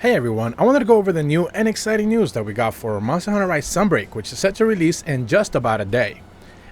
Hey everyone, I wanted to go over the new and exciting news that we got for Hunter Rise Sunbreak, which is set to release in just about a day.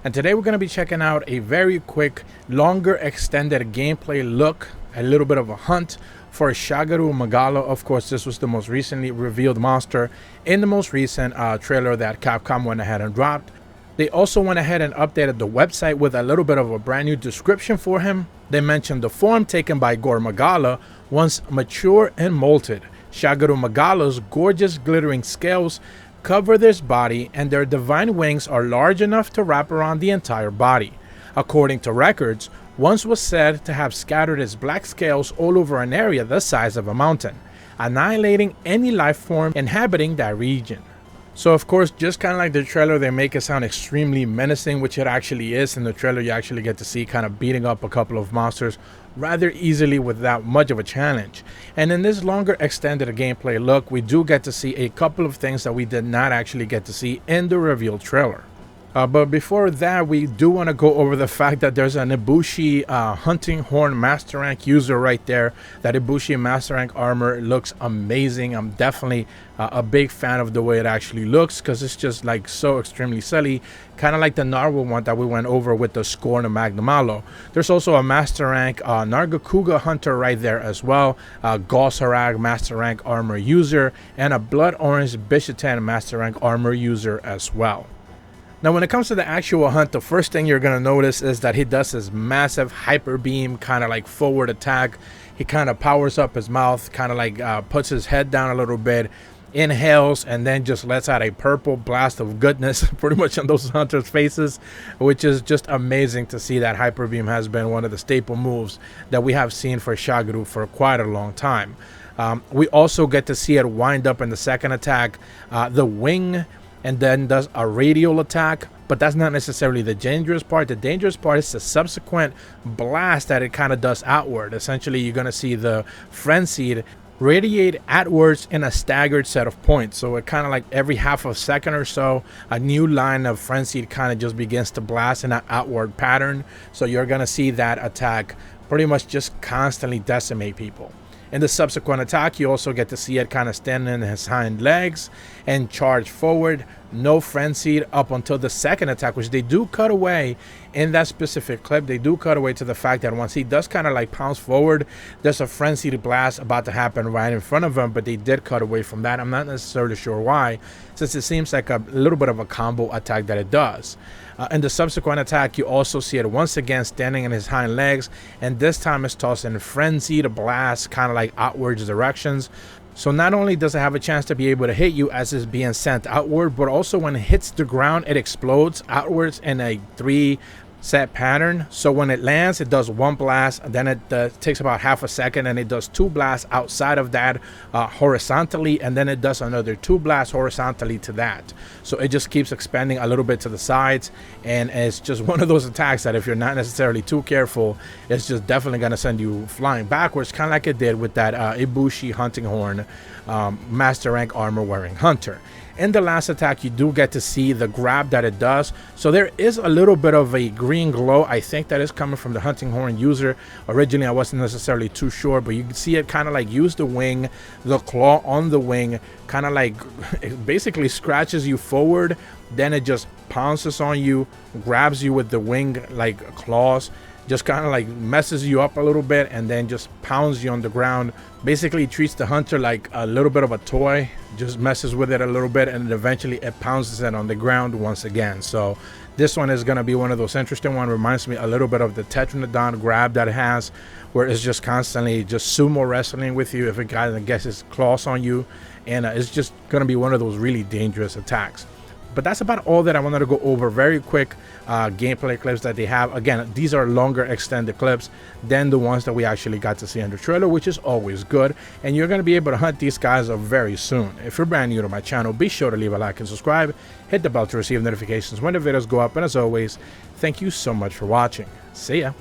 And today we're going to be checking out a very quick, longer extended gameplay look, a little bit of a hunt for Shagaru Magala. Of course, this was the most recently revealed monster in the most recent trailer that Capcom went ahead and dropped. They also went ahead and updated the website with a little bit of a brand new description for him. They mentioned the form taken by Magala once mature and molted. Shagaru Magala's gorgeous glittering scales cover this body, and their divine wings are large enough to wrap around the entire body. According to records, once was said to have scattered its black scales all over an area the size of a mountain, annihilating any life form inhabiting that region. So of course, just kind of like the trailer, they make it sound extremely menacing, which it actually is. In the trailer, you actually get to see kind of beating up a couple of monsters rather easily without much of a challenge. And in this longer extended gameplay look, we do get to see a couple of things that we did not actually get to see in the revealed trailer. But before that, we do want to go over the fact that there's an Ibushi hunting horn master rank user right there. That Ibushi master rank armor looks amazing. I'm definitely a big fan of the way it actually looks, because it's just like so extremely silly, kind of like the Narwa one that we went over with the Scorn of Magnamalo. There's also a master rank Nargacuga hunter right there as well, Gosarag master rank armor user, and a blood orange Bishitan master rank armor user as well. Now, when it comes to the actual hunt, the first thing you're going to notice is that he does his massive hyper beam, kind of like forward attack. He kind of powers up his mouth, kind of like puts his head down a little bit, inhales, and then just lets out a purple blast of goodness pretty much on those hunters' faces, which is just amazing to see. That hyper beam has been one of the staple moves that we have seen for Shagaru for quite a long time. We also get to see it wind up in the second attack, the wing, and then does a radial attack, but that's not necessarily the dangerous part. The dangerous part is the subsequent blast that it kind of does outward. Essentially, you're going to see the frenzied radiate outwards in a staggered set of points. So it kind of like every half a second or so, a new line of frenzied kind of just begins to blast in an outward pattern. So you're going to see that attack pretty much just constantly decimate people. In the subsequent attack, you also get to see it kind of stand in his hind legs and charge forward. No frenzied up until the second attack, which they do cut away in that specific clip. They do cut away to the fact that once he does kind of like pounce forward, there's a frenzied blast about to happen right in front of him, but they did cut away from that. I'm not necessarily sure why, since it seems like a little bit of a combo attack that it does. In the subsequent attack, you also see it once again standing in his hind legs, and this time it's tossing frenzied blast kind of like outwards directions. So not only does it have a chance to be able to hit you as it's being sent outward, but also when it hits the ground, it explodes outwards in a 3-set pattern. So when it lands, it does one blast, and then it takes about half a second, and it does 2 blasts outside of that horizontally, and then it does another 2 blasts horizontally to that. So it just keeps expanding a little bit to the sides, and it's just one of those attacks that if you're not necessarily too careful, it's just definitely going to send you flying backwards, kind of like it did with that Ibushi hunting horn master rank armor wearing hunter. In the last attack, you do get to see the grab that it does. So there is a little bit of a green glow. I think that is coming from the hunting horn user. Originally, I wasn't necessarily too sure, but you can see it kind of like use the wing, the claw on the wing, kind of like it basically scratches you forward. Then it just pounces on you, grabs you with the wing like claws, just kind of like messes you up a little bit, and then just pounds you on the ground. Basically treats the hunter like a little bit of a toy, just messes with it a little bit, and eventually it pounces it on the ground once again. So this one is going to be one of those interesting ones. Reminds me a little bit of the Tetranodon grab that it has, where it's just constantly just sumo wrestling with you if a guy gets his claws on you, and it's just going to be one of those really dangerous attacks. But that's about all that I wanted to go over. Very quick gameplay clips that they have. Again, these are longer extended clips than the ones that we actually got to see in the trailer, which is always good. And you're going to be able to hunt these guys up very soon. If you're brand new to my channel, be sure to leave a like and subscribe. Hit the bell to receive notifications when the videos go up. And as always, thank you so much for watching. See ya.